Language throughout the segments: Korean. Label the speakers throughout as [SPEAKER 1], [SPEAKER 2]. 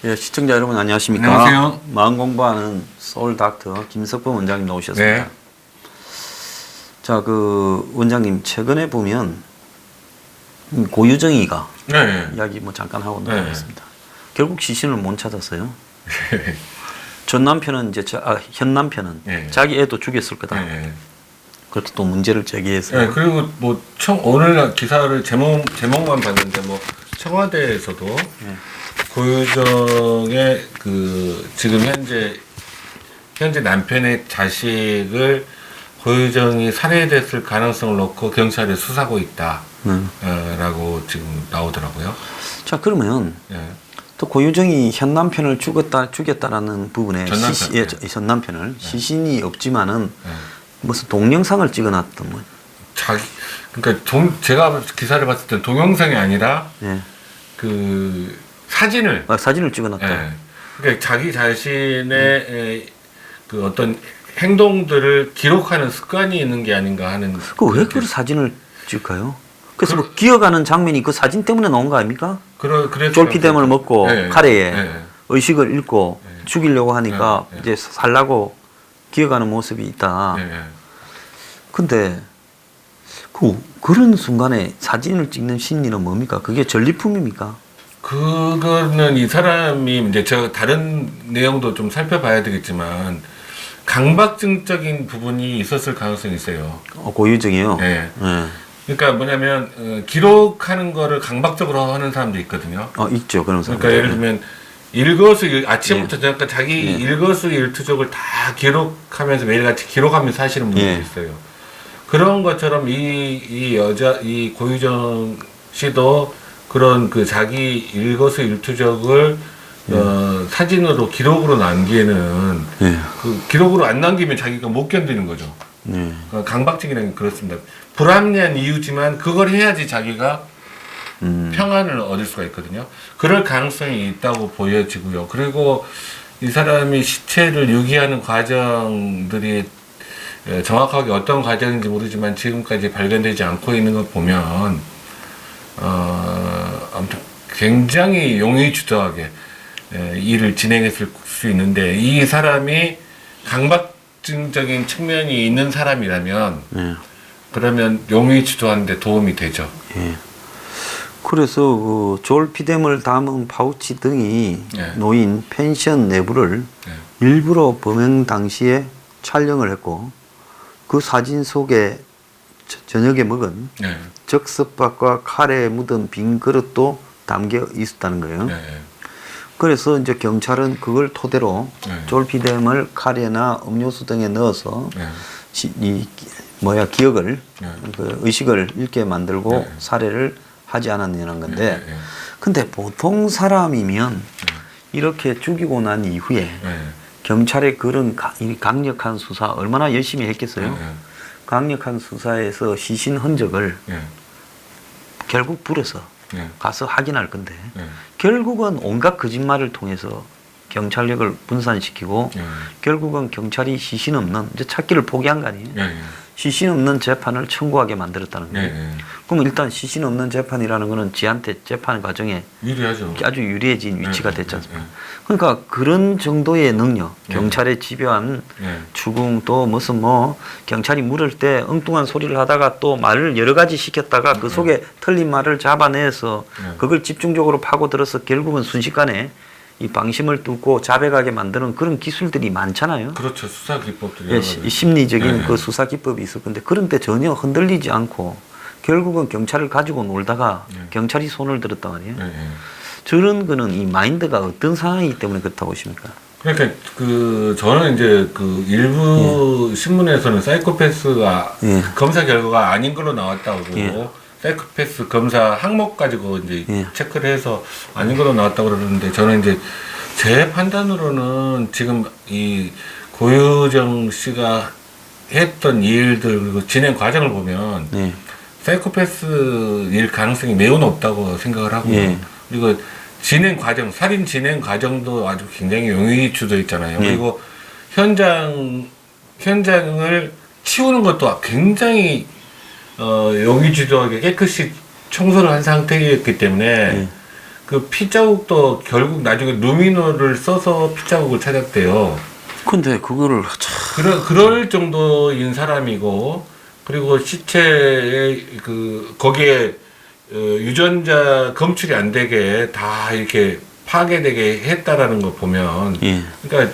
[SPEAKER 1] 예, 시청자 여러분 안녕하십니까?
[SPEAKER 2] 안녕하세요.
[SPEAKER 1] 마음 공부하는 서울 닥터 김석범 원장님 나오셨습니다.
[SPEAKER 2] 네.
[SPEAKER 1] 자, 그 원장님 최근에 보면 고유정이가
[SPEAKER 2] 네.
[SPEAKER 1] 이야기 뭐 잠깐 하고
[SPEAKER 2] 네.
[SPEAKER 1] 넘어가겠습니다. 결국 시신을 못 찾았어요. 전 남편은 이제 현 남편은
[SPEAKER 2] 네.
[SPEAKER 1] 자기 애도 죽였을 거다.
[SPEAKER 2] 네.
[SPEAKER 1] 그렇게 또 문제를 제기해서
[SPEAKER 2] 네. 그리고 뭐 오늘 기사를 제목만 봤는데 뭐 청와대에서도
[SPEAKER 1] 네.
[SPEAKER 2] 고유정의 그 지금 현재 남편의 자식을 고유정이 살해됐을 가능성을 놓고 경찰에 수사하고 있다. 라고 지금 나오더라고요.
[SPEAKER 1] 자, 그러면
[SPEAKER 2] 네.
[SPEAKER 1] 또 고유정이 현 남편을 죽였다라는 부분에
[SPEAKER 2] 전 남편.
[SPEAKER 1] 예, 전 남편을 시신이 없지만은
[SPEAKER 2] 네.
[SPEAKER 1] 무슨 동영상을 찍어놨던 뭐.
[SPEAKER 2] 그러니까 제가 기사를 봤을 때 동영상이 아니라
[SPEAKER 1] 예.
[SPEAKER 2] 그 사진을
[SPEAKER 1] 사진을 찍어놨다.
[SPEAKER 2] 예. 그러니까 자기 자신의 그 어떤 행동들을 기록하는 습관이 있는 게 아닌가 하는.
[SPEAKER 1] 왜 그 사진을 찍어요? 그래서 뭐 기어가는 장면이 그 사진 때문에 나온 거 아닙니까?
[SPEAKER 2] 그래서
[SPEAKER 1] 쫄피뎀을 먹고
[SPEAKER 2] 네,
[SPEAKER 1] 카레에
[SPEAKER 2] 네.
[SPEAKER 1] 의식을 잃고
[SPEAKER 2] 네.
[SPEAKER 1] 죽이려고 하니까
[SPEAKER 2] 네.
[SPEAKER 1] 이제 살라고 기어가는 모습이 있다.
[SPEAKER 2] 네.
[SPEAKER 1] 근데 그런 순간에 사진을 찍는 심리는 뭡니까? 그게 전리품입니까?
[SPEAKER 2] 그거는 이 사람이 이제 제가 다른 내용도 좀 살펴봐야 되겠지만 강박증적인 부분이 있었을 가능성이 있어요.
[SPEAKER 1] 고유정이요?
[SPEAKER 2] 네.
[SPEAKER 1] 네.
[SPEAKER 2] 그러니까 뭐냐면 기록하는 거를 강박적으로 하는 사람도 있거든요.
[SPEAKER 1] 있죠. 그런 사람.
[SPEAKER 2] 그러니까 예를 들면 아침부터 저녁까지 자기 일거수일투족을 다 기록하면서 매일같이 기록하면서 사시는 분들이 있어요. 그런 것처럼 이 고유정 씨도 그런 그 자기 일거수일투족을 사진으로 기록으로 남기는 그 기록으로 안 남기면 자기가 못 견디는 거죠. 그러니까 강박증이라는 게 그렇습니다. 불합리한 이유지만 그걸 해야지 자기가 평안을 얻을 수가 있거든요. 그럴 가능성이 있다고 보여지고요. 그리고 이 사람이 시체를 유기하는 과정들이 정확하게 어떤 과정인지 모르지만 지금까지 발견되지 않고 있는 걸 보면 아무튼 굉장히 용의주도하게 일을 진행했을 수 있는데 이 사람이 강박증적인 측면이 있는 사람이라면 그러면 용의주도하는 데 도움이 되죠.
[SPEAKER 1] 그래서 그 졸피뎀을 담은 파우치 등이 놓인 펜션 내부를 일부러 범행 당시에 촬영을 했고 그 사진 속에 저녁에 먹은 즉석밥과 카레에 묻은 빈 그릇도 담겨 있었다는 거예요. 그래서 이제 경찰은 그걸 토대로 졸피뎀을 카레나 음료수 등에 넣어서 기억을 그 의식을 잃게 만들고 살해를 하지 않았냐는 건데 근데 보통 사람이면 이렇게 죽이고 난 이후에 경찰의 그런 강력한 수사 얼마나 열심히 했겠어요? 강력한 수사에서 시신 흔적을 결국 불어서 가서 확인할 건데 결국은 온갖 거짓말을 통해서 경찰력을 분산시키고 결국은 경찰이 시신 없는 이제 찾기를 포기한 거 아니에요? 시신 없는 재판을 청구하게 만들었다는 거예요. 그럼 일단 시신 없는 재판이라는 거는 지한테 재판 과정에
[SPEAKER 2] 유리하죠.
[SPEAKER 1] 아주 유리해진 위치가 됐지 않습니까? 그러니까 그런 정도의 능력, 경찰의 집요한 추궁 또 무슨 경찰이 물을 때 엉뚱한 소리를 하다가 또 말을 여러 가지 시켰다가 그 속에 틀린 말을 잡아내서 그걸 집중적으로 파고들어서 결국은 순식간에 이 방심을 뚫고 자백하게 만드는 그런 기술들이 많잖아요.
[SPEAKER 2] 그렇죠. 수사 기법들이.
[SPEAKER 1] 심리적인 그 수사 기법이 있을 건데 그런데 전혀 흔들리지 않고 결국은 경찰을 가지고 놀다가 경찰이 손을 들었단 말이에요. 저런 거는 이 마인드가 어떤 상황이기 때문에 그렇다고 보십니까?
[SPEAKER 2] 그러니까 저는 이제 그 일부 신문에서는 사이코패스가 검사 결과가 아닌 걸로 나왔다고 사이코패스 검사 항목 가지고 이제 체크를 해서 아닌 걸로 나왔다고 그러는데 저는 이제 제 판단으로는 지금 이 고유정 씨가 했던 일들 그리고 진행 과정을 보면 사이코패스일 가능성이 매우 높다고 생각을 하고요. 그리고 살인 진행 과정도 아주 굉장히 용의주도 있잖아요. 그리고 현장을 치우는 것도 굉장히 용의주도하게 깨끗이 청소를 한 상태였기 때문에 그 피자국도 결국 나중에 루미노를 써서 피자국을 찾았대요.
[SPEAKER 1] 근데 그거를
[SPEAKER 2] 그럴 정도인 사람이고, 그리고 시체에 거기에 유전자 검출이 안 되게 다 이렇게 파괴되게 했다라는 거 보면,
[SPEAKER 1] 예.
[SPEAKER 2] 그러니까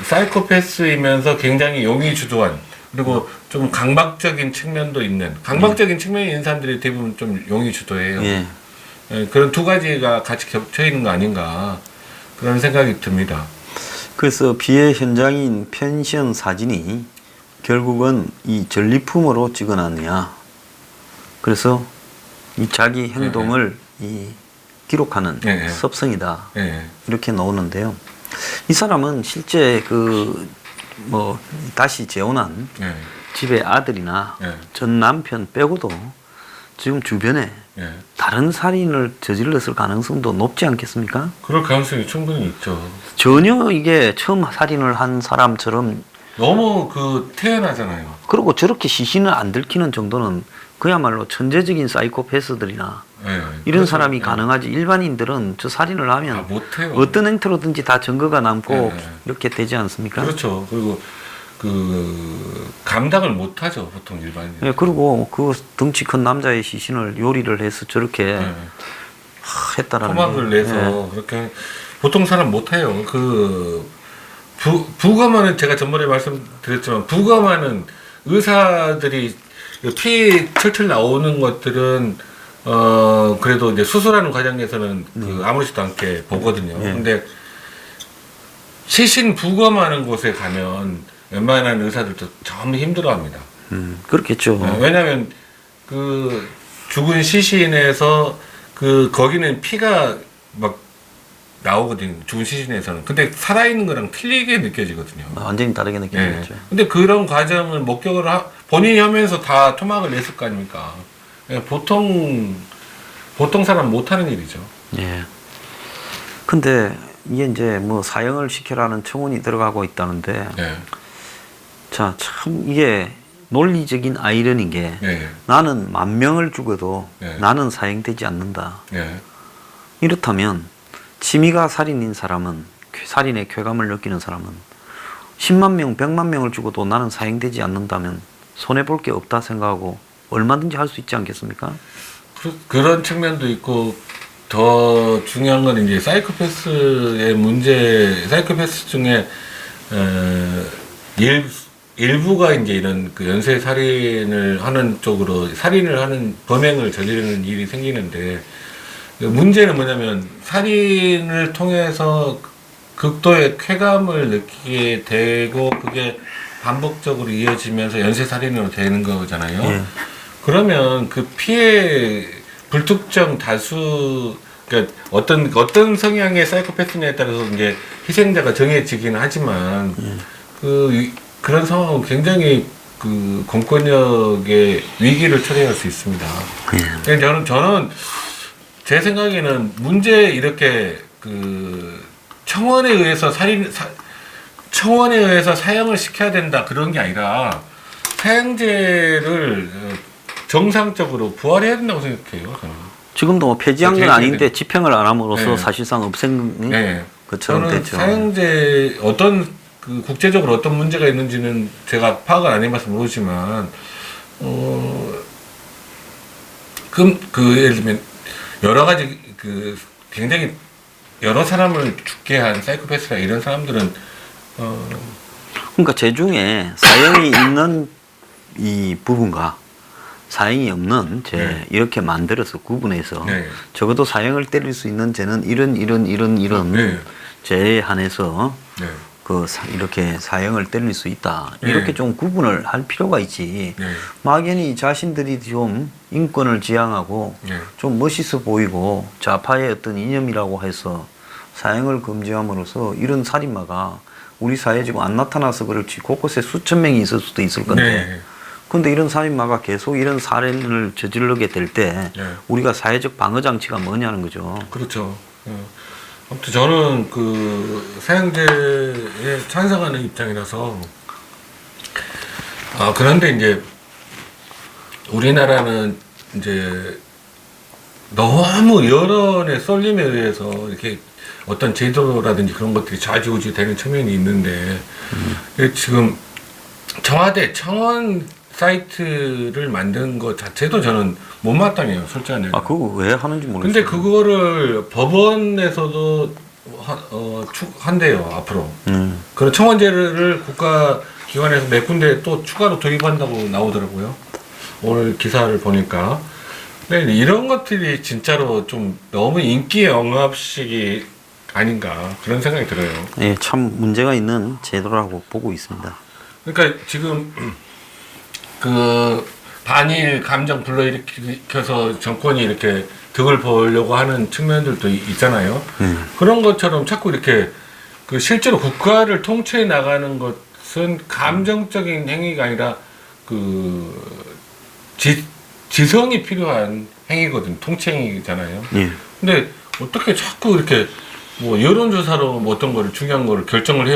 [SPEAKER 2] 사이코패스이면서 굉장히 용의주도한, 그리고 좀 강박적인 측면도 있는, 강박적인 측면이 있는 사람들이 대부분 좀 용의주도해요.
[SPEAKER 1] 예.
[SPEAKER 2] 예, 그런 두 가지가 같이 겹쳐 있는 거 아닌가 그런 생각이 듭니다.
[SPEAKER 1] 그래서 피해 현장인 펜션 사진이 결국은 이 전리품으로 찍어놨느냐. 그래서 이 자기 행동을 이 기록하는
[SPEAKER 2] 네.
[SPEAKER 1] 섭성이다.
[SPEAKER 2] 네.
[SPEAKER 1] 이렇게 나오는데요. 이 사람은 실제 다시 재혼한
[SPEAKER 2] 네.
[SPEAKER 1] 집의 아들이나
[SPEAKER 2] 네.
[SPEAKER 1] 전 남편 빼고도 지금 주변에
[SPEAKER 2] 네.
[SPEAKER 1] 다른 살인을 저질렀을 가능성도 높지 않겠습니까?
[SPEAKER 2] 그럴 가능성이 충분히 있죠.
[SPEAKER 1] 전혀 이게 처음 살인을 한 사람처럼
[SPEAKER 2] 너무 태연하잖아요.
[SPEAKER 1] 그리고 저렇게 시신을 안 들키는 정도는 그야말로 천재적인 사이코패스들이나
[SPEAKER 2] 네.
[SPEAKER 1] 이런
[SPEAKER 2] 그렇죠.
[SPEAKER 1] 사람이
[SPEAKER 2] 네.
[SPEAKER 1] 가능하지. 일반인들은 저 살인을 하면
[SPEAKER 2] 못해요.
[SPEAKER 1] 어떤 행태로든지 다 증거가 남고
[SPEAKER 2] 네.
[SPEAKER 1] 이렇게 되지 않습니까?
[SPEAKER 2] 그렇죠. 그리고 감당을 못하죠, 보통 일반인.
[SPEAKER 1] 예, 그리고 그 덩치 큰 남자의 시신을 요리를 해서 저렇게
[SPEAKER 2] 네.
[SPEAKER 1] 했다라는
[SPEAKER 2] 토막을
[SPEAKER 1] 게.
[SPEAKER 2] 내서 그렇게 보통 사람 못해요. 부검하는 제가 전번에 말씀드렸지만 부검하는 의사들이 피 철철 나오는 것들은 그래도 이제 수술하는 과정에서는 아무렇지도 않게 보거든요.
[SPEAKER 1] 네.
[SPEAKER 2] 근데 시신 부검하는 곳에 가면 웬만한 의사들도 정말 힘들어합니다.
[SPEAKER 1] 그렇겠죠.
[SPEAKER 2] 왜냐하면 죽은 시신에서 거기는 피가 막 나오거든요. 죽은 시신에서는. 근데 살아있는 거랑 틀리게 느껴지거든요.
[SPEAKER 1] 완전히 다르게 느껴지겠죠.
[SPEAKER 2] 근데 그런 과정을 목격을 본인이 하면서 다 토막을 냈을 거 아닙니까? 보통 사람 못하는 일이죠.
[SPEAKER 1] 예. 근데 이게 이제 사형을 시켜라는 청원이 들어가고 있다는데,
[SPEAKER 2] 네.
[SPEAKER 1] 자, 참 이게 논리적인 아이러니인 게
[SPEAKER 2] 네.
[SPEAKER 1] 나는 10,000명을 죽어도
[SPEAKER 2] 네.
[SPEAKER 1] 나는 사형되지 않는다.
[SPEAKER 2] 네.
[SPEAKER 1] 이렇다면 취미가 살인인 사람은, 살인의 쾌감을 느끼는 사람은 10만 명, 100만 명을 죽어도 나는 사형되지 않는다면 손해볼 게 없다 생각하고 얼마든지 할 수 있지 않겠습니까?
[SPEAKER 2] 그런 측면도 있고, 더 중요한 건 이제 사이코패스의 문제, 사이코패스 중에 일부가 이제 이런 연쇄 살인을 하는 쪽으로 살인을 하는 범행을 저지르는 일이 생기는데, 문제는 뭐냐면 살인을 통해서 극도의 쾌감을 느끼게 되고 그게 반복적으로 이어지면서 연쇄 살인으로 되는 거잖아요.
[SPEAKER 1] 예.
[SPEAKER 2] 그러면 그 피해 불특정 다수, 그러니까 어떤 성향의 사이코패스냐에 따라서 이제 희생자가 정해지기는 하지만 그런 상황은 굉장히 공권력의 위기를 초래할 수 있습니다. 저는 제 생각에는 문제 이렇게 청원에 의해서 사형을 시켜야 된다 그런 게 아니라 사형제를 정상적으로 부활해야 된다고 생각해요. 저는.
[SPEAKER 1] 지금도 폐지한 건 아닌데 집행을 안 함으로써
[SPEAKER 2] 네.
[SPEAKER 1] 사실상 없앤 것처럼
[SPEAKER 2] 저는
[SPEAKER 1] 됐죠.
[SPEAKER 2] 사형제 국제적으로 어떤 문제가 있는지는 제가 파악을 안 해봐서 모르지만 예를 들면 여러 가지 굉장히 여러 사람을 죽게 한 사이코패스나 이런 사람들은
[SPEAKER 1] 그러니까 제 중에 사형이 있는 이 부분과 사형이 없는 죄
[SPEAKER 2] 네.
[SPEAKER 1] 이렇게 만들어서 구분해서
[SPEAKER 2] 네.
[SPEAKER 1] 적어도 사형을 때릴 수 있는 죄는 이런
[SPEAKER 2] 네.
[SPEAKER 1] 죄에 한해서
[SPEAKER 2] 네.
[SPEAKER 1] 이렇게 사형을 때릴 수 있다.
[SPEAKER 2] 네.
[SPEAKER 1] 이렇게 좀 구분을 할 필요가 있지.
[SPEAKER 2] 네.
[SPEAKER 1] 막연히 자신들이 좀 인권을 지향하고
[SPEAKER 2] 네.
[SPEAKER 1] 좀 멋있어 보이고 좌파의 어떤 이념이라고 해서 사형을 금지함으로써 이런 살인마가 우리 사회에 지금 안 나타나서 그렇지 곳곳에 수천 명이 있을 수도 있을 건데
[SPEAKER 2] 네.
[SPEAKER 1] 근데 이런 살인마가 계속 이런 살인을 저지르게 될 때
[SPEAKER 2] 네.
[SPEAKER 1] 우리가 사회적 방어 장치가 뭐냐는 거죠.
[SPEAKER 2] 그렇죠. 아무튼 저는 사형제에 찬성하는 입장이라서 그런데 이제 우리나라는 이제 너무 여론의 쏠림에 의해서 이렇게 어떤 제도라든지 그런 것들이 좌지우지 되는 측면이 있는데 지금 청와대 청원 사이트를 만든 것 자체도 저는 못마땅해요, 솔직히.
[SPEAKER 1] 그거 왜 하는지 모르겠어요.
[SPEAKER 2] 근데 그거를 법원에서도 한대요, 앞으로. 그런 청원제를 국가기관에서 몇 군데 또 추가로 도입한다고 나오더라고요. 오늘 기사를 보니까. 근데 이런 것들이 진짜로 좀 너무 인기의 억압식이 아닌가 그런 생각이 들어요.
[SPEAKER 1] 예, 참 문제가 있는 제도라고 보고 있습니다.
[SPEAKER 2] 그러니까 지금 그 반일 감정 불러일으켜서 정권이 이렇게 득을 보려고 하는 측면들도 있잖아요. 그런 것처럼 자꾸 이렇게 그 실제로 국가를 통치해 나가는 것은 감정적인 행위가 아니라 그 지성이 필요한 행위거든. 통치 행위잖아요.
[SPEAKER 1] 예.
[SPEAKER 2] 근데 어떻게 자꾸 이렇게 뭐 여론조사로 뭐 어떤 거를 중요한 거를 결정을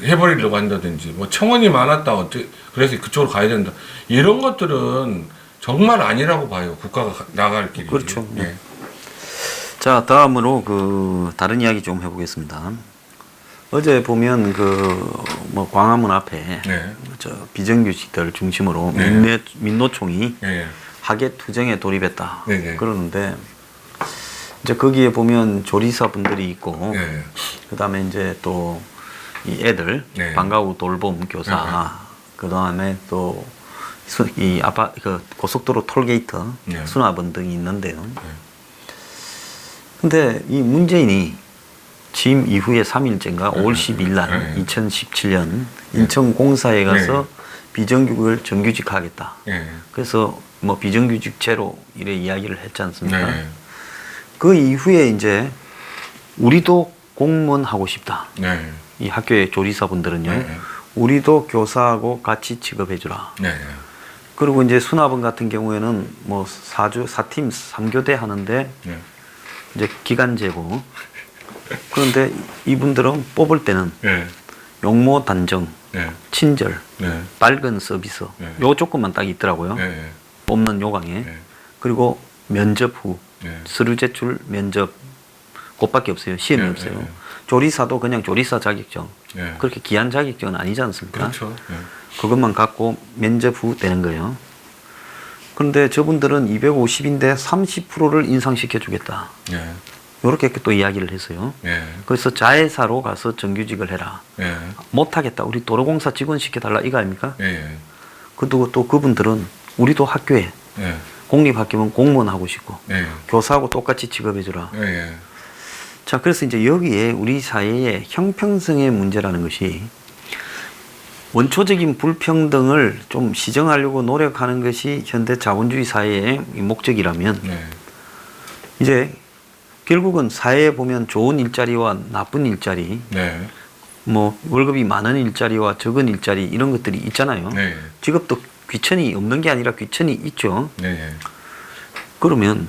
[SPEAKER 2] 해버리려고 한다든지 뭐 청원이 많았다 그래서 그쪽으로 가야 된다 이런 것들은 정말 아니라고 봐요. 국가가 나갈 길이.
[SPEAKER 1] 그렇죠.
[SPEAKER 2] 예.
[SPEAKER 1] 자, 다음으로 그 다른 이야기 좀 해보겠습니다. 어제 보면 그 뭐 광화문 앞에
[SPEAKER 2] 네.
[SPEAKER 1] 저 비정규직들 중심으로
[SPEAKER 2] 네.
[SPEAKER 1] 민노총이
[SPEAKER 2] 예.
[SPEAKER 1] 하계 투쟁에 돌입했다.
[SPEAKER 2] 네, 네.
[SPEAKER 1] 그러는데 이제 거기에 보면 조리사분들이 있고
[SPEAKER 2] 예.
[SPEAKER 1] 그다음에 이제 또 이 애들
[SPEAKER 2] 네.
[SPEAKER 1] 방과후 돌봄 교사 그다음에 또 이 그 고속도로 톨게이트
[SPEAKER 2] 네.
[SPEAKER 1] 수납원 등이 있는데요. 근데 이 문재인이 취임 이후에 3일째인가 5월 10일 날 2017년 인천공사에 가서 비정규직을 정규직하겠다. 그래서 뭐 비정규직 제로 이래 이야기를 했지 않습니까?
[SPEAKER 2] 네.
[SPEAKER 1] 그 이후에 이제 우리도 공무원 하고 싶다.
[SPEAKER 2] 네.
[SPEAKER 1] 이 학교의 조리사분들은요.
[SPEAKER 2] 네.
[SPEAKER 1] 우리도 교사하고 같이 취급해주라.
[SPEAKER 2] 네.
[SPEAKER 1] 그리고 이제 수납원 같은 경우에는 뭐 4팀 3교대 하는데
[SPEAKER 2] 네.
[SPEAKER 1] 이제 기간제고. 그런데 이분들은 뽑을 때는
[SPEAKER 2] 네.
[SPEAKER 1] 용모 단정,
[SPEAKER 2] 네.
[SPEAKER 1] 친절,
[SPEAKER 2] 네.
[SPEAKER 1] 밝은 서비스
[SPEAKER 2] 네.
[SPEAKER 1] 요 조건만 딱 있더라고요.
[SPEAKER 2] 네.
[SPEAKER 1] 뽑는 요강에.
[SPEAKER 2] 네.
[SPEAKER 1] 그리고 면접 후
[SPEAKER 2] 네.
[SPEAKER 1] 서류 제출 면접 그것밖에 없어요. 시험이
[SPEAKER 2] 네.
[SPEAKER 1] 없어요.
[SPEAKER 2] 네.
[SPEAKER 1] 조리사도 그냥 조리사 자격증.
[SPEAKER 2] 네.
[SPEAKER 1] 그렇게 기한 자격증은 아니지 않습니까?
[SPEAKER 2] 그렇죠. 네.
[SPEAKER 1] 그것만 갖고 면접 후 되는 거예요. 그런데 저분들은 250인데 30%를 인상시켜 주겠다.
[SPEAKER 2] 네.
[SPEAKER 1] 이렇게 또 이야기를 했어요.
[SPEAKER 2] 네.
[SPEAKER 1] 그래서 자회사로 가서 정규직을 해라.
[SPEAKER 2] 네.
[SPEAKER 1] 못하겠다. 우리 도로공사 직원 시켜달라 이거 아닙니까?
[SPEAKER 2] 네.
[SPEAKER 1] 그리고 또 그분들은 우리도 학교에
[SPEAKER 2] 네.
[SPEAKER 1] 공립학교면 공무원 하고 싶고
[SPEAKER 2] 네.
[SPEAKER 1] 교사하고 똑같이 취급해주라.
[SPEAKER 2] 네.
[SPEAKER 1] 자, 그래서 이제 여기에 우리 사회의 형평성의 문제라는 것이 원초적인 불평등을 좀 시정하려고 노력하는 것이 현대 자본주의 사회의 목적이라면
[SPEAKER 2] 네.
[SPEAKER 1] 이제 결국은 사회에 보면 좋은 일자리와 나쁜 일자리,
[SPEAKER 2] 네.
[SPEAKER 1] 뭐 월급이 많은 일자리와 적은 일자리 이런 것들이 있잖아요.
[SPEAKER 2] 네.
[SPEAKER 1] 직업도 귀천이 없는 게 아니라 귀천이 있죠.
[SPEAKER 2] 네.
[SPEAKER 1] 그러면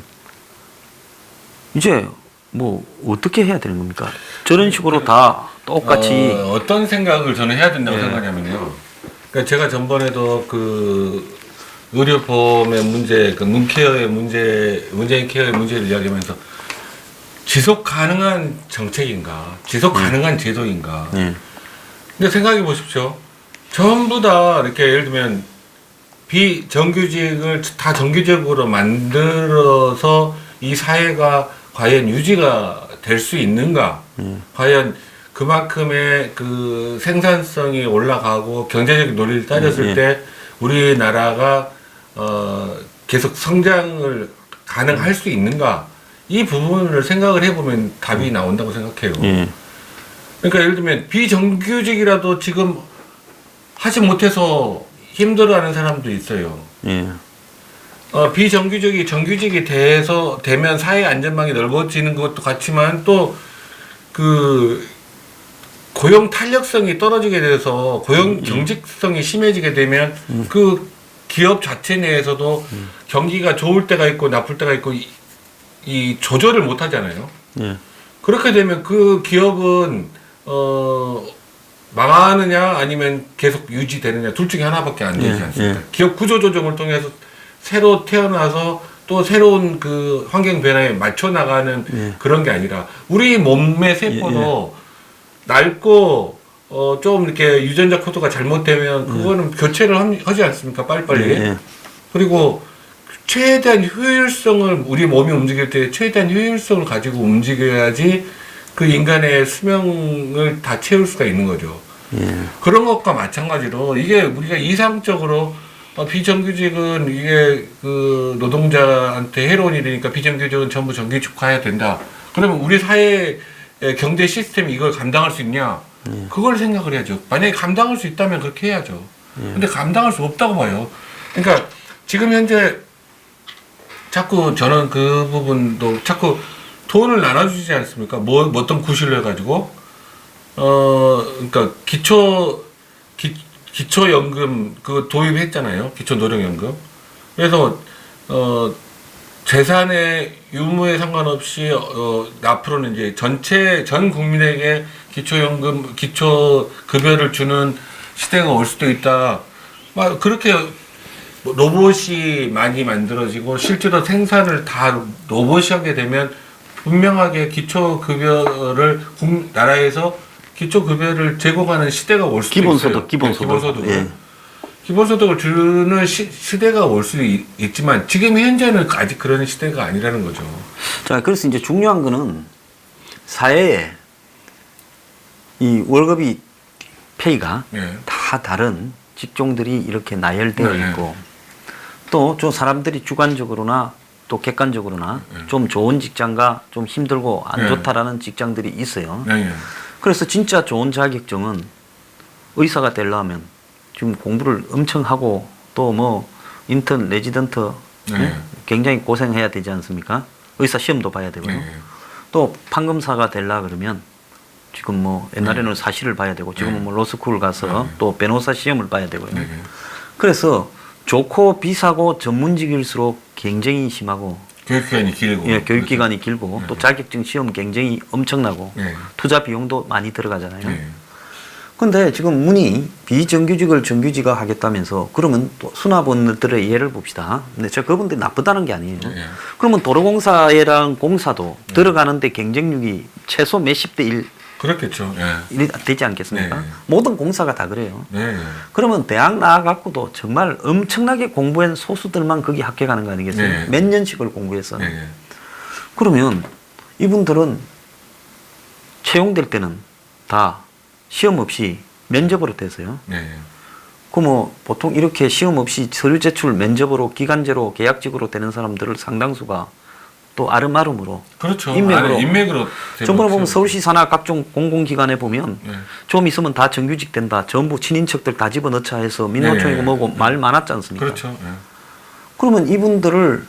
[SPEAKER 1] 이제 뭐 어떻게 해야 되는 겁니까? 저런 식으로 다 똑같이
[SPEAKER 2] 어떤 생각을 저는 해야 된다고
[SPEAKER 1] 예.
[SPEAKER 2] 생각하냐면요. 그러니까 제가 전번에도 그 의료보험의 문제, 그 문케어의 문제, 문재인 케어의 문제를 이야기하면서 지속 가능한 정책인가, 지속 가능한 제도인가.
[SPEAKER 1] 예.
[SPEAKER 2] 근데 생각해 보십시오. 전부 다 이렇게 예를 들면 비정규직을 다 정규직으로 만들어서 이 사회가 과연 유지가 될 수 있는가? 과연 그만큼의 그 생산성이 올라가고 경제적 논리를 따졌을 때 우리나라가 계속 성장을 가능할 수 있는가? 이 부분을 생각을 해보면 답이 나온다고 생각해요. 그러니까 예를 들면 비정규직이라도 지금 하지 못해서 힘들어하는 사람도 있어요. 비정규직이 정규직이 되면 사회 안전망이 넓어지는 것도 같지만 또 그 고용 탄력성이 떨어지게 돼서 고용 경직성이 심해지게 되면 그 기업 자체 내에서도 경기가 좋을 때가 있고 나쁠 때가 있고 이 조절을 못 하잖아요. 그렇게 되면 그 기업은 망하느냐 아니면 계속 유지되느냐 둘 중에 하나밖에 안 되지 않습니까? 기업 구조 조정을 통해서 새로 태어나서 또 새로운 그 환경 변화에 맞춰 나가는
[SPEAKER 1] 예.
[SPEAKER 2] 그런 게 아니라 우리 몸의 세포도 낡고 좀 이렇게 유전자 코드가 잘못되면 그거는 교체를 하지 않습니까? 빨리빨리.
[SPEAKER 1] 예.
[SPEAKER 2] 그리고 최대한 효율성을 우리 몸이 움직일 때 최대한 효율성을 가지고 움직여야지 그 인간의 수명을 다 채울 수가 있는 거죠.
[SPEAKER 1] 예.
[SPEAKER 2] 그런 것과 마찬가지로 이게 우리가 이상적으로 비정규직은 이게 그 노동자한테 해로운 일이니까 비정규직은 전부 정규직화해야 된다. 그러면 우리 사회의 경제 시스템이 이걸 감당할 수 있냐? 그걸 생각을 해야죠. 만약에 감당할 수 있다면 그렇게 해야죠. 근데 감당할 수 없다고 봐요. 그러니까 지금 현재 자꾸 저는 그 부분도 자꾸 돈을 나눠주지 않습니까? 어떤 구실로 해가지고 그러니까 기초연금 그 도입했잖아요. 기초노령연금. 그래서 재산의 유무에 상관없이 앞으로는 이제 전 국민에게 기초연금, 기초급여를 주는 시대가 올 수도 있다. 막 그렇게 로봇이 많이 만들어지고 실제로 생산을 다 로봇이 하게 되면 분명하게 기초급여를 나라에서 기초급여를 제공하는 시대가 올 수도 있어요. 기본소득.
[SPEAKER 1] 예.
[SPEAKER 2] 기본소득을 주는 시대가 올 수 있지만 지금 현재는 아직 그런 시대가 아니라는 거죠.
[SPEAKER 1] 자, 그래서 이제 중요한 거는 사회에 이 월급이 페이가
[SPEAKER 2] 예.
[SPEAKER 1] 다 다른 직종들이 이렇게 나열되어
[SPEAKER 2] 네.
[SPEAKER 1] 있고 또 좀 사람들이 주관적으로나 또 객관적으로나 좀 좋은 직장과 좀 힘들고 안
[SPEAKER 2] 네.
[SPEAKER 1] 좋다라는 직장들이 있어요.
[SPEAKER 2] 예.
[SPEAKER 1] 그래서 진짜 좋은 자격증은 의사가 되려면 지금 공부를 엄청 하고 또 뭐 인턴, 레지던트
[SPEAKER 2] 네.
[SPEAKER 1] 굉장히 고생해야 되지 않습니까? 의사 시험도 봐야 되고요.
[SPEAKER 2] 예.
[SPEAKER 1] 또 판검사가 되려 그러면 지금 뭐 옛날에는 사시를 봐야 되고 지금은 뭐 로스쿨 가서 또 변호사 시험을 봐야 되고요. 그래서 좋고 비싸고 전문직일수록 경쟁이 심하고
[SPEAKER 2] 교육기간이 길고.
[SPEAKER 1] 예, 교육기간이 길고 또 자격증 시험 경쟁이 엄청나고
[SPEAKER 2] 예.
[SPEAKER 1] 투자 비용도 많이 들어가잖아요.
[SPEAKER 2] 예.
[SPEAKER 1] 근데 지금 문이 비정규직을 정규직화 하겠다면서 그러면 또 수납원들의 예를 봅시다. 근데 저 그분들이 나쁘다는 게 아니에요.
[SPEAKER 2] 예.
[SPEAKER 1] 그러면 도로공사랑 공사도 들어가는데 경쟁률이 최소 몇십 대 1
[SPEAKER 2] 그렇겠죠. 예.
[SPEAKER 1] 이리 되지 않겠습니까?
[SPEAKER 2] 네.
[SPEAKER 1] 모든 공사가 다 그래요.
[SPEAKER 2] 예.
[SPEAKER 1] 그러면 대학 나와갖고도 정말 엄청나게 공부한 소수들만 거기 합격하는 거 아니겠어요?
[SPEAKER 2] 네.
[SPEAKER 1] 몇 년씩을 공부해서.
[SPEAKER 2] 예.
[SPEAKER 1] 그러면 이분들은 채용될 때는 다 시험 없이 면접으로 돼서요.
[SPEAKER 2] 예.
[SPEAKER 1] 그 뭐 보통 이렇게 시험 없이 서류 제출 면접으로 기간제로 계약직으로 되는 사람들을 상당수가 또 아름아름으로
[SPEAKER 2] 그렇죠.
[SPEAKER 1] 인맥으로
[SPEAKER 2] 인맥으로
[SPEAKER 1] 전번에 보면 서울시 산하 각종 공공기관에 보면
[SPEAKER 2] 예.
[SPEAKER 1] 좀 있으면 다 정규직 된다. 전부 친인척들 다 집어넣자 해서 민노총이고
[SPEAKER 2] 네.
[SPEAKER 1] 뭐고 말 많았지 않습니까?
[SPEAKER 2] 그렇죠. 예.
[SPEAKER 1] 그러면 이분들을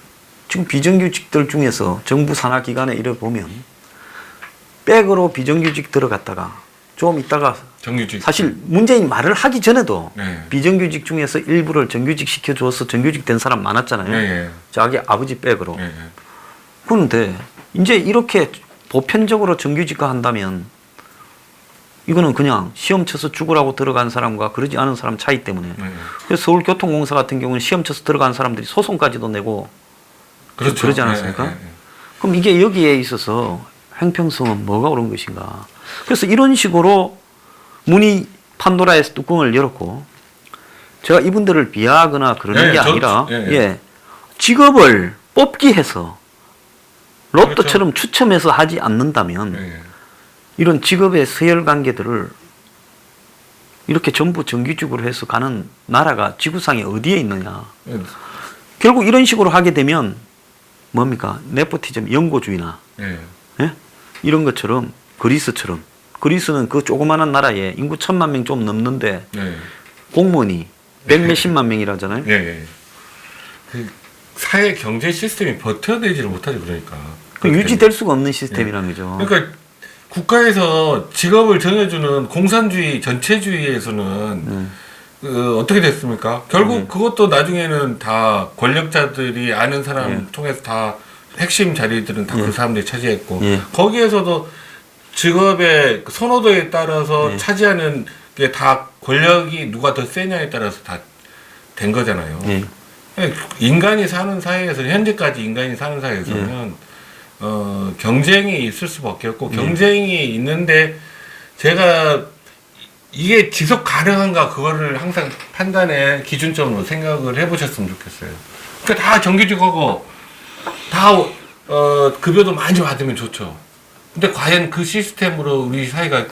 [SPEAKER 1] 지금 비정규직들 중에서 정부 산하 기관에 이래 보면 백으로 비정규직 들어갔다가 좀 있다가
[SPEAKER 2] 정규직.
[SPEAKER 1] 사실 문재인 말을 하기 전에도
[SPEAKER 2] 네.
[SPEAKER 1] 비정규직 중에서 일부를 정규직 시켜줘서 정규직 된 사람 많았잖아요.
[SPEAKER 2] 예.
[SPEAKER 1] 자기 아버지 백으로.
[SPEAKER 2] 예.
[SPEAKER 1] 그런데 이제 이렇게 보편적으로 정규직화 한다면 이거는 그냥 시험 쳐서 죽으라고 들어간 사람과 그러지 않은 사람 차이 때문에
[SPEAKER 2] 예.
[SPEAKER 1] 그래서 서울교통공사 같은 경우는 시험 쳐서 들어간 사람들이 소송까지도 내고
[SPEAKER 2] 그렇죠.
[SPEAKER 1] 그러지 않았습니까?
[SPEAKER 2] 예. 예.
[SPEAKER 1] 그럼 이게 여기에 있어서 형평성은 뭐가 옳은 것인가? 그래서 이런 식으로 문이 판도라의 뚜껑을 열었고 제가 이분들을 비하하거나 그러는
[SPEAKER 2] 예,
[SPEAKER 1] 게 아니라
[SPEAKER 2] 예.
[SPEAKER 1] 예, 직업을 뽑기 해서 로또처럼 추첨해서 하지 않는다면
[SPEAKER 2] 예.
[SPEAKER 1] 이런 직업의 서열 관계들을 이렇게 전부 정규직으로 해서 가는 나라가 지구상에 어디에 있느냐.
[SPEAKER 2] 예.
[SPEAKER 1] 결국 이런 식으로 하게 되면 뭡니까? 네포티즘, 연고주의나
[SPEAKER 2] 예.
[SPEAKER 1] 예? 이런 것처럼 그리스처럼 그리스는 그 조그마한 나라에 인구 1,000만 명 좀 넘는데
[SPEAKER 2] 예.
[SPEAKER 1] 공무원이 100몇십만 명이라잖아요.
[SPEAKER 2] 예. 예. 그 사회 경제 시스템이 버텨내지를 못하죠. 그러니까.
[SPEAKER 1] 그 유지될 수가 없는 시스템이라는 거죠.
[SPEAKER 2] 그러니까 국가에서 직업을 정해주는 공산주의 전체주의에서는 어떻게 됐습니까? 결국 그것도 나중에는 다 권력자들이 아는 사람 통해서 다 핵심 자리들은 다 그 사람들이 차지했고 거기에서도 직업의 선호도에 따라서 차지하는 게 다 권력이 누가 더 세냐에 따라서 다 된 거잖아요. 인간이 사는 사회에서 현재까지 인간이 사는 사회에서는 경쟁이 있을 수밖에 없고 경쟁이 있는데 제가 이게 지속 가능한가 그거를 항상 판단의 기준점으로 생각을 해보셨으면 좋겠어요. 그러니까 다 정규직하고 다 급여도 많이 받으면 좋죠. 근데 과연 그 시스템으로 우리 사회가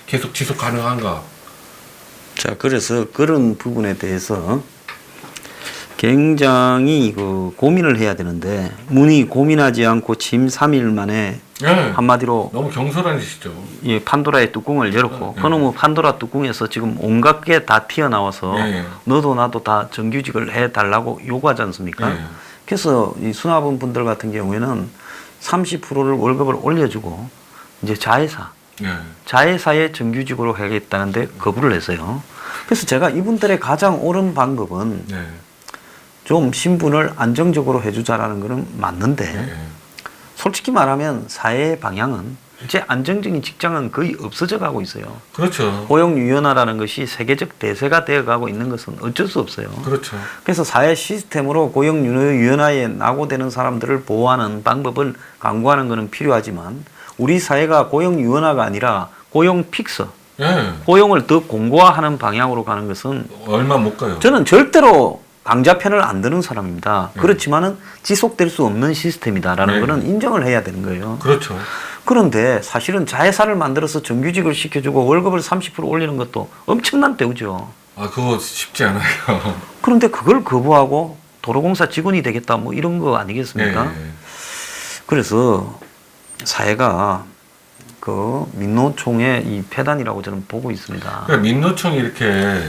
[SPEAKER 2] 계속 지속 가능한가?
[SPEAKER 1] 자, 그래서 그런 부분에 대해서 굉장히 고민을 해야 되는데 문이 고민하지 않고 침 3일 만에
[SPEAKER 2] 네.
[SPEAKER 1] 한마디로
[SPEAKER 2] 너무 경솔하시죠.
[SPEAKER 1] 예, 판도라의 뚜껑을 열었고 그놈의 판도라 뚜껑에서 지금 온갖 게 다 튀어나와서 너도 나도 다 정규직을 해달라고 요구하지 않습니까? 그래서 이 수납원 분들 같은 경우에는 30%를 월급을 올려주고 이제 자회사의 정규직으로 하겠다는데 거부를 했어요. 그래서 제가 이분들의 가장 옳은 방법은 좀 신분을 안정적으로 해주자라는 거는 맞는데 솔직히 말하면 사회의 방향은 이제 안정적인 직장은 거의 없어져 가고 있어요.
[SPEAKER 2] 그렇죠.
[SPEAKER 1] 고용유연화라는 것이 세계적 대세가 되어 가고 있는 것은 어쩔 수 없어요.
[SPEAKER 2] 그렇죠.
[SPEAKER 1] 그래서 사회 시스템으로 고용유연화에 낙오되는 사람들을 보호하는 방법을 강구하는 것은 필요하지만 우리 사회가 고용유연화가 아니라 고용 픽서, 고용을 더 공고화하는 방향으로 가는 것은
[SPEAKER 2] 얼마 못 가요.
[SPEAKER 1] 저는 절대로 강자 편을 안 드는 사람입니다. 그렇지만은 지속될 수 없는 시스템이다라는 거는 인정을 해야 되는 거예요.
[SPEAKER 2] 그렇죠.
[SPEAKER 1] 그런데 사실은 자회사를 만들어서 정규직을 시켜주고 월급을 30% 올리는 것도 엄청난 대우죠.
[SPEAKER 2] 아, 그거 쉽지 않아요.
[SPEAKER 1] 그런데 그걸 거부하고 도로공사 직원이 되겠다 뭐 이런 거 아니겠습니까? 그래서 사회가 그 민노총의 이 폐단이라고 저는 보고 있습니다.
[SPEAKER 2] 그러니까 민노총이 이렇게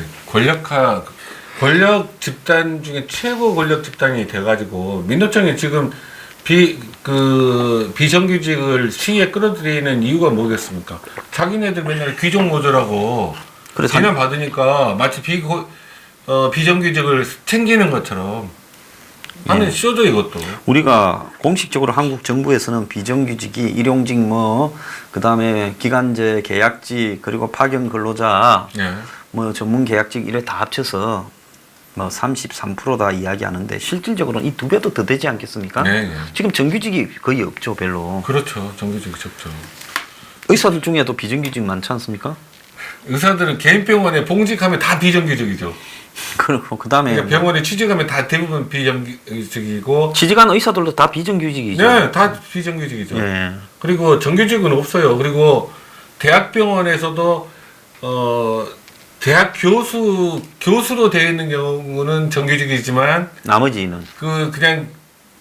[SPEAKER 2] 권력 집단 중에 최고 권력 집단이 돼가지고 민노총이 지금 비정규직을 시위에 끌어들이는 이유가 뭐겠습니까? 자기네들 맨날 귀족 모조라고 개념 받으니까 마치 비정규직을 챙기는 것처럼 하는 쇼죠 이것도.
[SPEAKER 1] 우리가 공식적으로 한국 정부에서는 비정규직이 일용직 그다음에 기간제 계약직 그리고 파견 근로자 전문 계약직 이래 다 합쳐서 33%다 이야기하는데 실질적으로는 이 두 배도 더 되지 않겠습니까? 지금 정규직이 거의 없죠, 별로.
[SPEAKER 2] 그렇죠, 정규직이 적죠.
[SPEAKER 1] 의사들 중에도 비정규직 많지 않습니까?
[SPEAKER 2] 의사들은 개인 병원에 봉직하면 다 비정규직이죠.
[SPEAKER 1] 그리고 그다음에
[SPEAKER 2] 그러니까 병원에 취직하면 다 대부분 비정규직이고
[SPEAKER 1] 취직한 의사들도 다 비정규직이죠.
[SPEAKER 2] 네, 다 비정규직이죠. 그리고 정규직은 없어요. 그리고 대학병원에서도 대학 교수로 되어 있는 경우는 정규직이지만
[SPEAKER 1] 나머지는
[SPEAKER 2] 그냥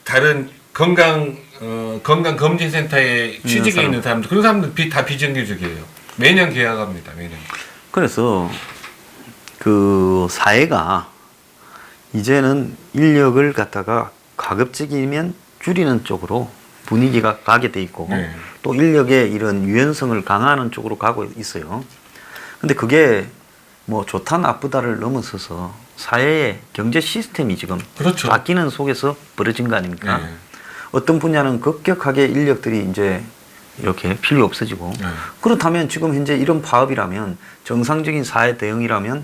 [SPEAKER 2] 다른 건강 검진센터에 취직해 있는 사람들 그런 사람들 다 비정규직이에요. 매년 계약합니다. 매년.
[SPEAKER 1] 그래서 그 사회가 이제는 인력을 갖다가 가급적이면 줄이는 쪽으로 분위기가 가게 돼 있고 또 인력의 이런 유연성을 강화하는 쪽으로 가고 있어요. 근데 그게 뭐 좋다 나쁘다를 넘어서서 사회의 경제 시스템이 지금 바뀌는 속에서 벌어진 거 아닙니까? 어떤 분야는 급격하게 인력들이 이제 이렇게 필요 없어지고 그렇다면 지금 현재 이런 파업이라면 정상적인 사회 대응이라면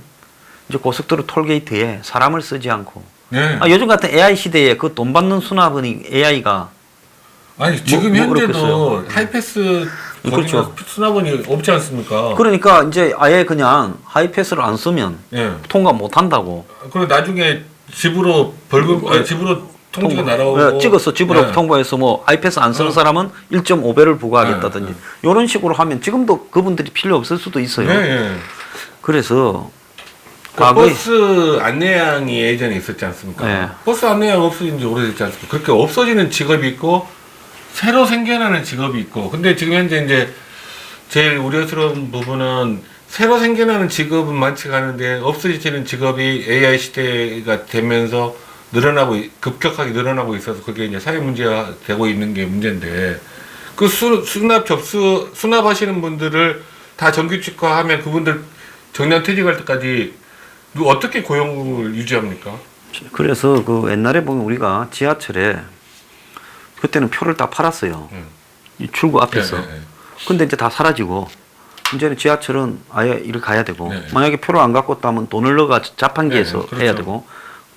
[SPEAKER 1] 이제 고속도로 톨게이트에 사람을 쓰지 않고 요즘 같은 AI 시대에 그 돈 받는 수납원이 AI가
[SPEAKER 2] 아니 지금 현재도 하이패스 수납원이 없지 않습니까?
[SPEAKER 1] 그러니까 이제 아예 그냥 하이패스를 안 쓰면 통과 못 한다고.
[SPEAKER 2] 그리고 나중에 집으로 집으로 통지가 날아오고
[SPEAKER 1] 찍어서 집으로 통보해서 뭐 하이패스 안 쓰는 사람은 1.5배를 부과하겠다든지 이런 식으로 하면 지금도 그분들이 필요 없을 수도 있어요. 그래서
[SPEAKER 2] 버스 안내양이 예전에 있었지 않습니까? 버스 안내양 없어진 지 오래됐지 않습니까? 그렇게 없어지는 직업이 있고 새로 생겨나는 직업이 있고 근데 지금 현재 이제 제일 우려스러운 부분은 새로 생겨나는 직업은 많지가 않은데 없어지는 직업이 AI 시대가 되면서 급격하게 늘어나고 있어서 그게 이제 사회 문제가 되고 있는 게 문제인데 그 수납하시는 분들을 다 정규직화하면 그분들 정년 퇴직할 때까지 어떻게 고용을 유지합니까?
[SPEAKER 1] 그래서 그 옛날에 보면 우리가 지하철에 그때는 표를 다 팔았어요. 이 출구 앞에서. 근데 이제 다 사라지고 이제는 지하철은 아예 이렇게 가야 되고 만약에 표를 안 갖고 왔다면 돈을 넣어가 자판기에서 해야 되고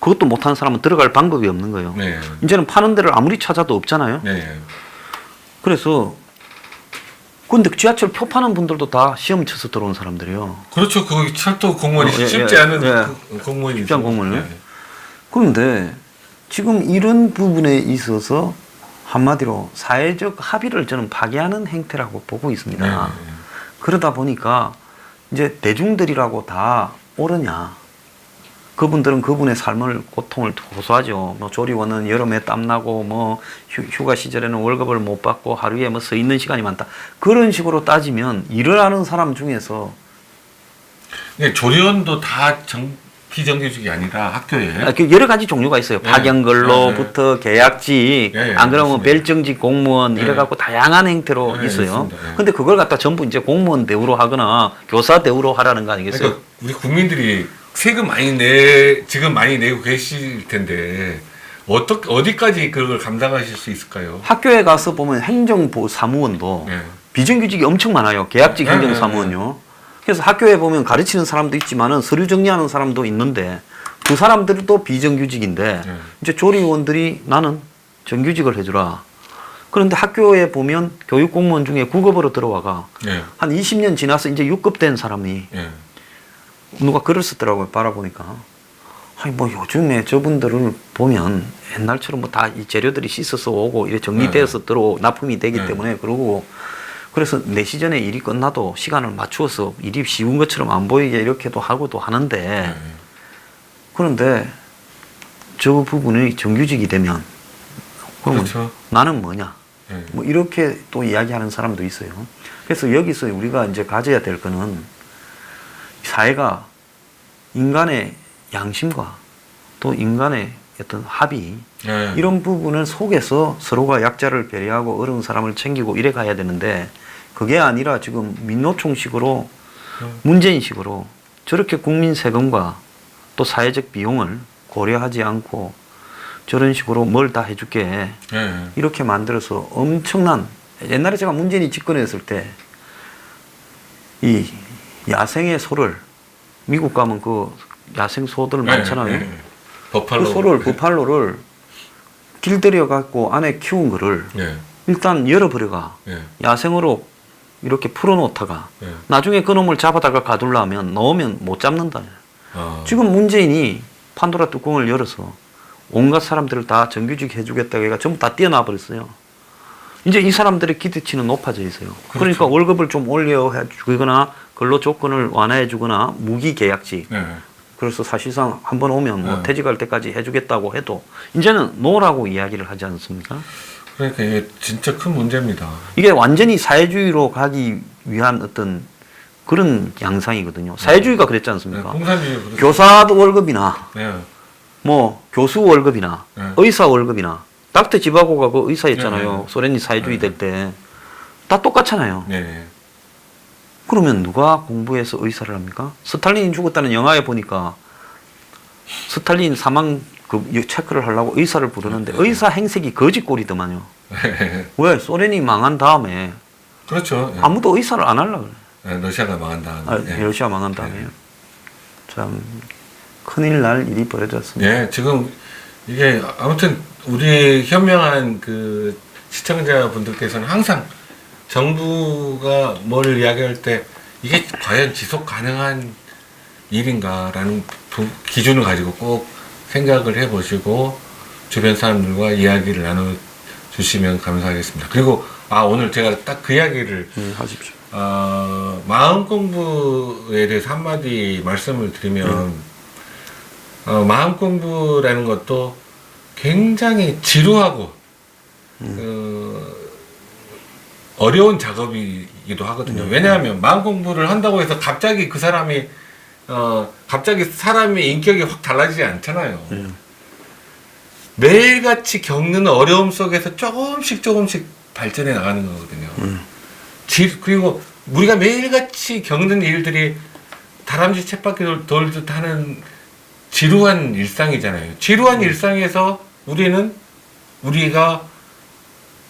[SPEAKER 1] 그것도 못하는 사람은 들어갈 방법이 없는 거예요.
[SPEAKER 2] 네.
[SPEAKER 1] 이제는 파는 데를 아무리 찾아도 없잖아요.
[SPEAKER 2] 네.
[SPEAKER 1] 그래서 근데 지하철 표 파는 분들도 다 시험 쳐서 들어온 사람들이요.
[SPEAKER 2] 그렇죠. 그 철도 공무원이
[SPEAKER 1] 예,
[SPEAKER 2] 쉽지
[SPEAKER 1] 예,
[SPEAKER 2] 않은
[SPEAKER 1] 예.
[SPEAKER 2] 공무원이
[SPEAKER 1] 쉽지 않은
[SPEAKER 2] 있어요.
[SPEAKER 1] 공무원을.
[SPEAKER 2] 네.
[SPEAKER 1] 그런데 지금 이런 부분에 있어서 한마디로 사회적 합의를 저는 파괴하는 행태라고 보고 있습니다.
[SPEAKER 2] 네.
[SPEAKER 1] 그러다 보니까 이제 대중들이라고 다 옳으냐. 그분들은 그분의 삶을 고통을 호소하죠. 뭐 조리원은 여름에 땀나고 뭐 휴가 시절에는 월급을 못 받고 하루에 뭐 서 있는 시간이 많다. 그런 식으로 따지면 일을 하는 사람 중에서
[SPEAKER 2] 네, 조리원도 다 비정규직이 아니라 학교에
[SPEAKER 1] 그 여러 가지 종류가 있어요.
[SPEAKER 2] 네.
[SPEAKER 1] 파견근로부터 계약직,
[SPEAKER 2] 네,
[SPEAKER 1] 안 그러면
[SPEAKER 2] 맞습니다.
[SPEAKER 1] 별정직 공무원
[SPEAKER 2] 네.
[SPEAKER 1] 이래갖고 다양한 행태로
[SPEAKER 2] 네,
[SPEAKER 1] 있어요.
[SPEAKER 2] 있습니다. 네.
[SPEAKER 1] 근데 그걸 갖다 전부 이제 공무원 대우로 하거나 교사 대우로 하라는 거 아니겠어요?
[SPEAKER 2] 그러니까 우리 국민들이 세금 지금 많이 내고 계실 텐데 어디까지 그걸 감당하실 수 있을까요?
[SPEAKER 1] 학교에 가서 보면 행정부 사무원도
[SPEAKER 2] 네.
[SPEAKER 1] 비정규직이 엄청 많아요. 계약직
[SPEAKER 2] 네,
[SPEAKER 1] 행정사무원요. 그래서 학교에 보면 가르치는 사람도 있지만은 서류 정리하는 사람도 있는데 그 사람들도 비정규직인데
[SPEAKER 2] 네.
[SPEAKER 1] 이제 조리원들이 나는 정규직을 해주라. 그런데 학교에 보면 교육공무원 중에 9급으로 들어와가
[SPEAKER 2] 네.
[SPEAKER 1] 한 20년 지나서 이제 6급 된 사람이
[SPEAKER 2] 네.
[SPEAKER 1] 누가 글을 쓰더라고요. 바라보니까. 아니 뭐 요즘에 저분들을 보면 옛날처럼 뭐 다 이 재료들이 씻어서 오고 이래 정리되어서 들어 납품이 되기
[SPEAKER 2] 네.
[SPEAKER 1] 때문에 그러고 그래서 4시 전에 일이 끝나도 시간을 맞추어서 일이 쉬운 것처럼 안 보이게 이렇게도 하고도 하는데
[SPEAKER 2] 네.
[SPEAKER 1] 그런데 저 부분이 정규직이 되면 그러면
[SPEAKER 2] 그렇죠.
[SPEAKER 1] 나는 뭐냐
[SPEAKER 2] 네.
[SPEAKER 1] 뭐 이렇게 또 이야기하는 사람도 있어요. 그래서 여기서 우리가 이제 가져야 될 거는 사회가 인간의 양심과 또 인간의 어떤 합의
[SPEAKER 2] 네.
[SPEAKER 1] 이런 부분을 속에서 서로가 약자를 배려하고 어려운 사람을 챙기고 이래 가야 되는데 그게 아니라 지금 민노총식으로 문재인식으로 저렇게 국민 세금과 또 사회적 비용을 고려하지 않고 저런 식으로 뭘 다 해줄게
[SPEAKER 2] 네.
[SPEAKER 1] 이렇게 만들어서 엄청난 옛날에 제가 문재인이 집권했을 때 이 야생의 소를 미국 가면 그 야생 소들 많잖아요.
[SPEAKER 2] 네. 네. 버팔로.
[SPEAKER 1] 그 소를 버팔로를 길들여 갖고 안에 키운 거를
[SPEAKER 2] 네.
[SPEAKER 1] 일단 열어버려가
[SPEAKER 2] 네.
[SPEAKER 1] 야생으로 이렇게 풀어놓다가
[SPEAKER 2] 네.
[SPEAKER 1] 나중에 그놈을 잡아다가 가둘라면 넣으면 못 잡는다.
[SPEAKER 2] 아.
[SPEAKER 1] 지금 문재인이 판도라 뚜껑을 열어서 온갖 사람들을 다 정규직 해주겠다고 해가 전부 다 뛰어나 버렸어요. 이제 이 사람들의 기대치는 높아져 있어요.
[SPEAKER 2] 그렇죠.
[SPEAKER 1] 그러니까 월급을 좀 올려주거나 근로 조건을 완화해주거나 무기계약직.
[SPEAKER 2] 네.
[SPEAKER 1] 그래서 사실상 한번 오면 뭐
[SPEAKER 2] 네.
[SPEAKER 1] 퇴직할 때까지 해주겠다고 해도 이제는 노라고 이야기를 하지 않습니까?
[SPEAKER 2] 그러니까 이게 진짜 큰 문제입니다.
[SPEAKER 1] 이게 완전히 사회주의로 가기 위한 어떤 그런 양상이거든요. 사회주의가 그랬지
[SPEAKER 2] 네.
[SPEAKER 1] 않습니까?
[SPEAKER 2] 공산주의 그렇죠.
[SPEAKER 1] 교사 월급이나
[SPEAKER 2] 네.
[SPEAKER 1] 뭐 교수 월급이나
[SPEAKER 2] 네.
[SPEAKER 1] 의사 월급이나 닥터 지바고가 그 의사였잖아요.
[SPEAKER 2] 네, 네.
[SPEAKER 1] 소련이 사회주의
[SPEAKER 2] 네.
[SPEAKER 1] 될 때 다 똑같잖아요.
[SPEAKER 2] 네.
[SPEAKER 1] 그러면 누가 공부해서 의사를 합니까? 스탈린이 죽었다는 영화에 보니까 스탈린 사망 그 체크를 하려고 의사를 부르는데
[SPEAKER 2] 네.
[SPEAKER 1] 의사 행색이 거짓골이더만요.
[SPEAKER 2] 네.
[SPEAKER 1] 왜? 소련이 망한 다음에
[SPEAKER 2] 그렇죠. 네.
[SPEAKER 1] 아무도 의사를 안 하려고 그래.
[SPEAKER 2] 네. 러시아가 망한 다음에.
[SPEAKER 1] 아,
[SPEAKER 2] 네.
[SPEAKER 1] 러시아 망한 다음에. 참 큰일 날 일이 벌어졌습니다.
[SPEAKER 2] 네, 지금 이게 아무튼 우리 현명한 그 시청자분들께서는 항상 정부가 뭘 이야기할 때 이게 과연 지속 가능한 일인가라는 기준을 가지고 꼭 생각을 해보시고 주변 사람들과 이야기를 나눠주시면 감사하겠습니다. 그리고 오늘 제가 딱 그 이야기를
[SPEAKER 1] 하십시오.
[SPEAKER 2] 마음 공부에 대해서 한마디 말씀을 드리면 마음 공부라는 것도 굉장히 지루하고 어려운 작업이기도 하거든요. 왜냐하면 마음 공부를 한다고 해서 갑자기 그 사람이 갑자기 사람의 인격이 확 달라지지 않잖아요. 매일같이 겪는 어려움 속에서 조금씩 발전해 나가는 거거든요. 그리고 우리가 매일같이 겪는 일들이 다람쥐 쳇바퀴 돌듯 하는 지루한 일상이잖아요. 지루한 일상에서 우리가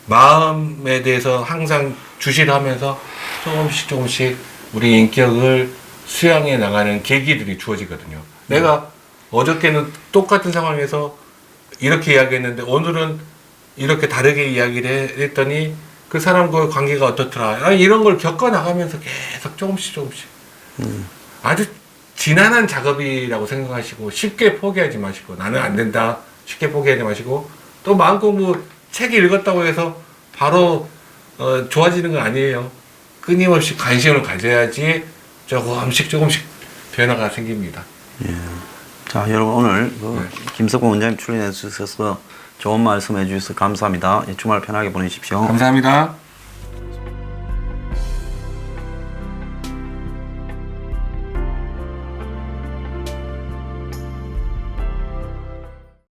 [SPEAKER 2] 마음에 대해서 항상 주시를 하면서 조금씩 우리 인격을 수양해 나가는 계기들이 주어지거든요. 내가 어저께는 똑같은 상황에서 이렇게 이야기했는데 오늘은 이렇게 다르게 이야기를 했더니 그 사람과의 관계가 어떻더라. 이런 걸 겪어 나가면서 계속 조금씩 아주 지난한 작업이라고 생각하시고 쉽게 포기하지 마시고 나는 안 된다 쉽게 포기하지 마시고 또 마음공부 책 읽었다고 해서 바로 좋아지는 건 아니에요. 끊임없이 관심을 가져야지 조금씩 변화가 생깁니다.
[SPEAKER 1] 예. 자, 여러분 오늘 김석권 원장님 출연해 주셔서 좋은 말씀 해주셔서 감사합니다. 주말 편하게 보내십시오.
[SPEAKER 2] 감사합니다.